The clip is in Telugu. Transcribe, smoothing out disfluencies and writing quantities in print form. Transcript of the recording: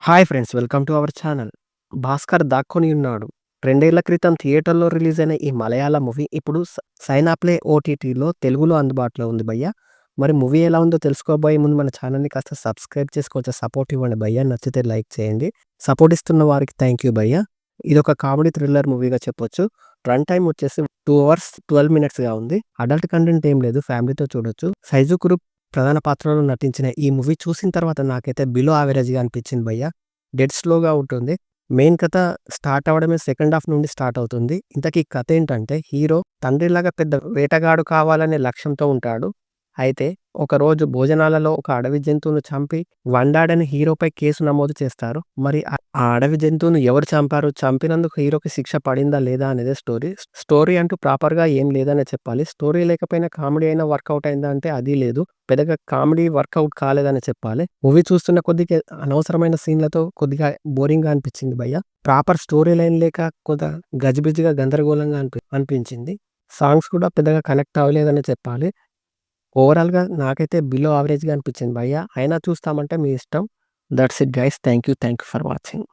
Hi friends, welcome to our channel. 'Bhaskar దాక్కొని ఉన్నాడు' 2 ఏళ్ల క్రితం థియేటర్‌లో రిలీజ్ అయిన ఈ మలయాళ మూవీ ఇప్పుడు సైన్ ప్లే ఓటీటీలో తెలుగులో అందుబాటులో ఉంది భయ్యా. మరి మూవీ ఎలా ఉందో తెలుసుకోబోయే ముందు మన ఛానల్‌ని కాస్త సబ్స్క్రైబ్ చేసి కొంచెం సపోర్ట్ ఇవ్వండి భయ్యా. నచ్చితే లైక్ చేయండి. సపోర్ట్ ఇస్తున్న వారికి థ్యాంక్ యూ భయ్యా. ఇదొక కామెడీ థ్రిల్లర్ మూవీగా చెప్పొచ్చు. రన్ టైమ్ వచ్చేసి 2 అవర్స్ 12 మినిట్స్‌గా ఉంది. అడల్ట్ కంటెంట్ ఏం లేదు. ఫ్యామిలీతో చూడొచ్చు. సైజు కురుప్ ప్రధాన పాత్రలో నటించిన ఈ మూవీ చూసిన తర్వాత నాకైతే బిలో యావరేజ్‌గా అనిపించింది భయ్యా. డెడ్ స్లోగా ఉంటుంది. మెయిన్ కథ స్టార్ట్ అవ్వడమే సెకండ్ హాఫ్ నుండి స్టార్ట్ అవుతుంది. ఇంతకీ కథ ఏంటంటే, హీరో తండ్రిలాగా పెద్ద వేటగాడు కావాలనే లక్ష్యంతో ఉంటాడు. అయితే ఒకరోజు భోజనాలలో ఒక అడవి జంతువును చంపి వండాడని హీరోపై కేసు నమోదు చేస్తారు. మరి ఆ అడవి జంతువును ఎవరు చంపారు? చంపినందుకు హీరోకి శిక్ష పడిందా లేదా అనేదే స్టోరీ. స్టోరీ అంటూ ప్రాపర్‌గా ఏం లేదనే చెప్పాలి. స్టోరీ లేకపోయినా కామెడీ అయినా వర్కౌట్ అయిందా అంటే అది లేదు. పెద్దగా కామెడీ వర్కౌట్ కాలేదనే చెప్పాలి. మూవీ చూస్తున్న కొద్దిగా అనవసరమైన సీన్‌లతో కొద్దిగా బోరింగ్‌గా అనిపించింది భయ్యా. ప్రాపర్ స్టోరీ లైన్ లేక గజిబిజిగా గందరగోళంగా అనిపించింది. సాంగ్స్ కూడా పెద్దగా కనెక్ట్ అవ్వలేదనే చెప్పాలి. ఓవరాల్‌గా నాకైతే బిలో యావరేజ్‌గా అనిపించింది భయ్యా. అయినా చూస్తామంటే మీ ఇష్టం. That's it guys. Thank you for watching.